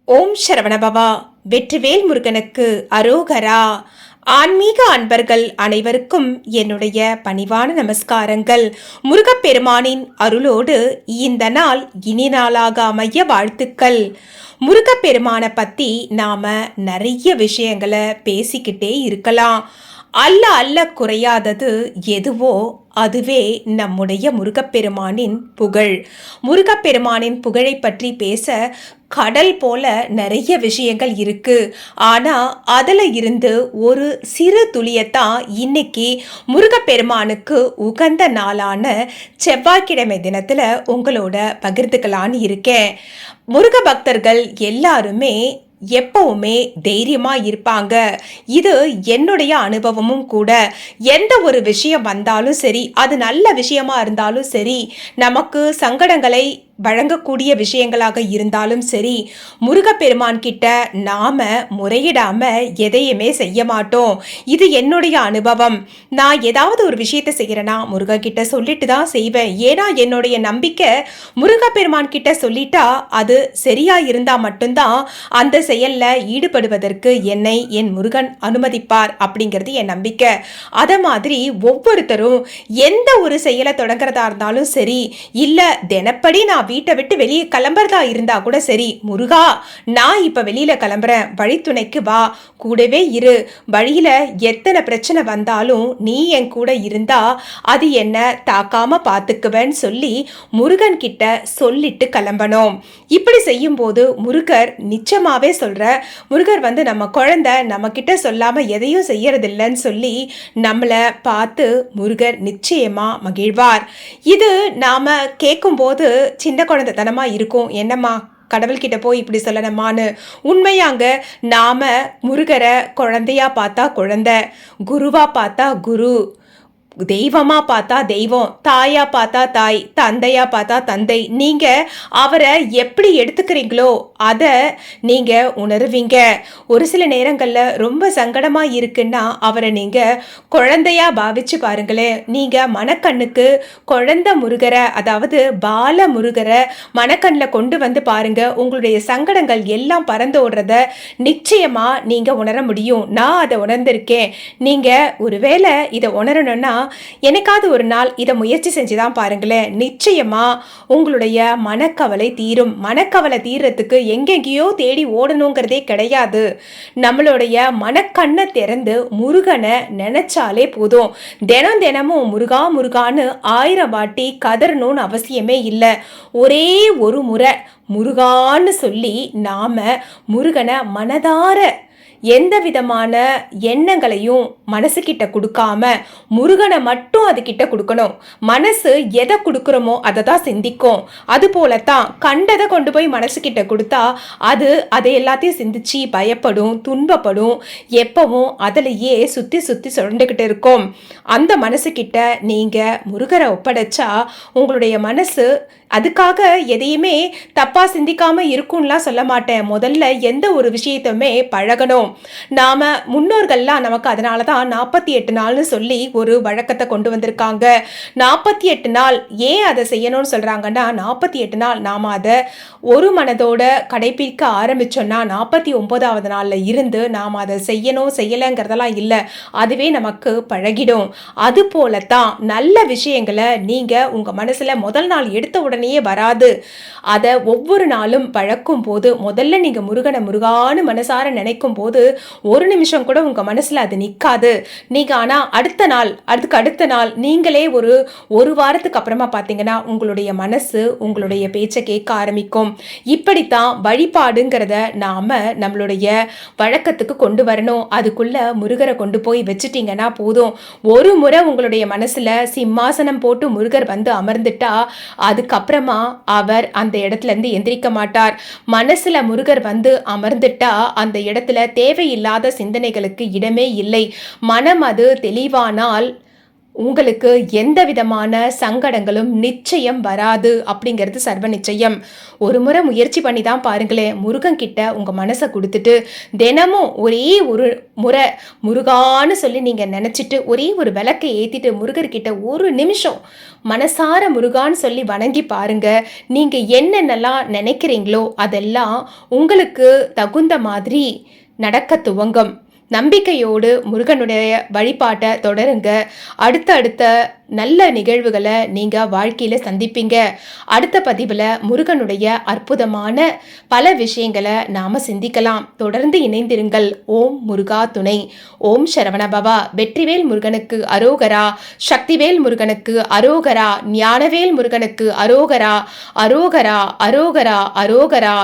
ஓம் சரவணபவா. வெற்றிவேல் முருகனுக்கு அரோகரா. ஆன்மீக அன்பர்கள் அனைவருக்கும் என்னுடைய பணிவான நமஸ்காரங்கள். முருகப்பெருமானின் அருளோடு இந்த நாள் இனி நாளாக அமைய வாழ்த்துக்கள். முருகப்பெருமானை பற்றி நாம் நிறைய விஷயங்களை பேசிக்கிட்டே இருக்கலாம். அல்ல அல்ல குறையாதது எதுவோ அதுவே நம்முடைய முருகப்பெருமானின் புகழ். முருகப்பெருமானின் புகழை பற்றி பேச கடல் போல நிறைய விஷயங்கள் இருக்கு. ஆனா அதுல இருந்து ஒரு சிறு துளியத்தான் இன்னைக்கு முருகப்பெருமானுக்கு உகந்த நாளான செவ்வாய்க்கிழமை தினத்துல உங்களோட பகிர்ந்துக்கலான்னு இருக்கேன். முருக பக்தர்கள் எல்லாருமே எப்பவுமே தைரியமா இருப்பாங்க. இது என்னுடைய அனுபவமும் கூட. எந்த ஒரு விஷயம் வந்தாலும் சரி, அது நல்ல விஷயமா இருந்தாலும் சரி, நமக்கு சங்கடங்களை வழங்கக்கூடிய விஷயங்களாக இருந்தாலும் சரி, முருகப்பெருமான் கிட்ட நாம முறையிடாம எதையுமே செய்ய மாட்டோம். இது என்னுடைய அனுபவம். நான் ஏதாவது ஒரு விஷயத்தை செய்யறேன்னா முருகன் கிட்ட சொல்லிட்டு தான் செய்வேன். ஏன்னா என்னுடைய நம்பிக்கை முருகப்பெருமான் கிட்ட சொல்லிட்டா அது சரியா இருந்தா மட்டும்தான் அந்த செயல்ல ஈடுபடுவதற்கு என்னை என் முருகன் அனுமதிப்பார் அப்படிங்கிறது என் நம்பிக்கை. அத மாதிரி ஒவ்வொருத்தரும் எந்த ஒரு செயலை தொடங்குறதா இருந்தாலும் சரி, இல்ல தினப்படி நான் வீட்டை விட்டு வெளியே கிளம்புறதா இருந்தா கூட சரி, முருகா நான் இப்ப வெளியில கிளம்புறேன், வழித்துணைக்கு வா, கூடவே இரு, வழியில எத்தனை பிரச்சனை வந்தாலும் நீ என் கூட இருந்தா அது என்ன தாக்காம பாத்துக்குவேன்னு சொல்லி முருகன் கிட்ட சொல்லிட்டு கிளம்பணும். இப்படி செய்யும் போது முருகர் நிச்சயமாவே சொல்ற, முருகர் நம்ம குழந்தை நம்ம கிட்ட சொல்லாம எதையும் செய்யறதில்லைன்னு சொல்லி நம்மள பார்த்து முருகர் நிச்சயமா மகிழ்வார். இது நாம கேட்கும் போது சின்ன குழந்தைத்தனமா இருக்கும். என்னம்மா கடவுள்கிட்ட போய் இப்படி சொல்லணுமான்னு. உண்மையாங்க, நாம முருகரை குழந்தையா பார்த்தா குழந்தை, குருவா பார்த்தா குரு, தெய்வமா பார்த்தா தெய்வம், தாயா பார்த்தா தாய், தந்தையா பார்த்தா தந்தை. நீங்க அவரை எப்படி எடுத்துக்கிறீங்களோ அதை நீங்க உணர்வீங்க. ஒரு சில நேரங்கள்ல ரொம்ப சங்கடமா இருக்குன்னா அவரை நீங்க குழந்தையா பாவிச்சு பாருங்களேன். நீங்க மனக்கண்ணுக்கு குழந்தை முருகரை, அதாவது பால முருகரை மனக்கண்ணில் கொண்டு வந்து பாருங்க. உங்களுடைய சங்கடங்கள் எல்லாம் பறந்து ஓடுறத நிச்சயமா நீங்க உணர முடியும். நான் அதை உணர்ந்திருக்கேன். நீங்க ஒருவேளை இதை உணரணும்னா எனக்காவது ஒரு நாள் இதை முயற்சி செஞ்சுதான் பாருங்களேன். நிச்சயமா உங்களுடைய மனக்கவலை தீரும். மனக்கவலை தீர்றதுக்கு எங்கெங்கேயோ தேடி ஓடணுங்கிறதே கிடையாது. நம்மளுடைய மனக்கண்ணை திறந்து முருகனை நினைச்சாலே போதும். தினம் தினமும் முருகா முருகான்னு 1000 வாட்டி கதறணும்னு அவசியமே இல்லை. ஒரே ஒரு முறை முருகான்னு சொல்லி நாம முருகனை மனதார எந்த விதமான எண்ணங்களையும் மனசுக்கிட்ட கொடுக்காம முருகனை மட்டும் அது கிட்ட கொடுக்கணும். மனசு எதை கொடுக்குறோமோ அதை தான் சிந்திக்கும். அது போலத்தான் கண்டதை கொண்டு போய் மனசுக்கிட்ட கொடுத்தா அது அதை எல்லாத்தையும் சிந்திச்சு பயப்படும், துன்பப்படும், எப்பவும் அதிலேயே சுற்றி சுற்றி சுரண்டுக்கிட்டு இருக்கும். அந்த மனசுக்கிட்ட நீங்கள் முருகரை ஒப்படைச்சா உங்களுடைய மனசு அதுக்காக எதையுமே தப்பா சிந்திக்காம இருக்கும்லாம் சொல்ல மாட்டேன். முதல்ல எந்த ஒரு விஷயத்தையுமே பழகணும். நாம முன்னோர்கள்லாம் நமக்கு அதனால தான் 48 நாள்னு சொல்லி ஒரு வழக்கத்தை கொண்டு வந்திருக்காங்க. 48 நாள் ஏன் அதை செய்யணும்னு சொல்றாங்கன்னா, 48 நாள் நாம அதை ஒரு மனதோட கடைபிடிக்க ஆரம்பிச்சோம்னா 49வது நாள்ல இருந்து நாம் அதை செய்யணும் செய்யலைங்கிறதெல்லாம் இல்லை, அதுவே நமக்கு பழகிடும். அது போலத்தான் நல்ல விஷயங்களை நீங்க உங்க மனசுல முதல் நாள் எடுத்த உடனே வராது. அதை ஒவ்வொரு நாளும் பழக்கும் போது, முதல்ல நீங்க முருகனை முருகான்னு மனசார நினைக்கும் போது ஒரு நிமிஷம் கூட உங்க மனசுல அது நிக்காது. நீங்க ஆனா அடுத்த நாள், அதுக்கு அடுத்த நாள், நீங்களே ஒரு வாரத்துக்கு அப்புறமா பார்த்தீங்கன்னா உங்களுடைய மனசு உங்களுடைய பேச்சை கேட்க ஆரம்பிக்கும். இப்படித்தான் வழிபாடுங்கிறத நாம நம்மளுடைய வழக்கத்துக்கு கொண்டு வரணும். அதுக்குள்ள முருகரை கொண்டு போய் வச்சுட்டீங்கன்னா போதும். ஒரு முறை உங்களுடைய மனசுல சிம்மாசனம் போட்டு முருகர் அமர்ந்துட்டா அதுக்கப்புறமா அவர் அந்த இடத்துல இருந்து எந்திரிக்க மாட்டார். மனசுல முருகர் அமர்ந்துட்டா அந்த இடத்துல தேவையில்லாத சிந்தனைகளுக்கு இடமே இல்லை. மனம் அது தெளிவானால் உங்களுக்கு எந்த விதமான சங்கடங்களும் நிச்சயம் வராது அப்படிங்கிறது சர்வ நிச்சயம். ஒரு முறை முயற்சி பண்ணி தான் பாருங்களேன். முருகன் கிட்ட உங்கள் மனசை கொடுத்துட்டு தினமும் ஒரே ஒரு முறை முருகான்னு சொல்லி நீங்கள் நினச்சிட்டு ஒரே ஒரு விளக்கை ஏற்றிட்டு முருகர்கிட்ட ஒரு நிமிஷம் மனசார முருகான்னு சொல்லி வணங்கி பாருங்க. நீங்கள் என்னென்னலாம் நினைக்கிறீங்களோ அதெல்லாம் உங்களுக்கு தகுந்த மாதிரி நடக்க துவங்கும். நம்பிக்கையோடு முருகனுடைய வழிபாட்டை தொடருங்க. அடுத்த நல்ல நிகழ்வுகளை நீங்கள் வாழ்க்கையில் சந்திப்பீங்க. அடுத்த பதிவில் முருகனுடைய அற்புதமான பல விஷயங்களை நாம் சிந்திக்கலாம். தொடர்ந்து இணைந்திருங்கள். ஓம் முருகா துணை. ஓம் சரவணபவா. வெற்றிவேல் முருகனுக்கு அரோகரா. சக்திவேல் முருகனுக்கு அரோகரா. ஞானவேல் முருகனுக்கு அரோகரா. அரோகரா அரோகரா அரோகரா.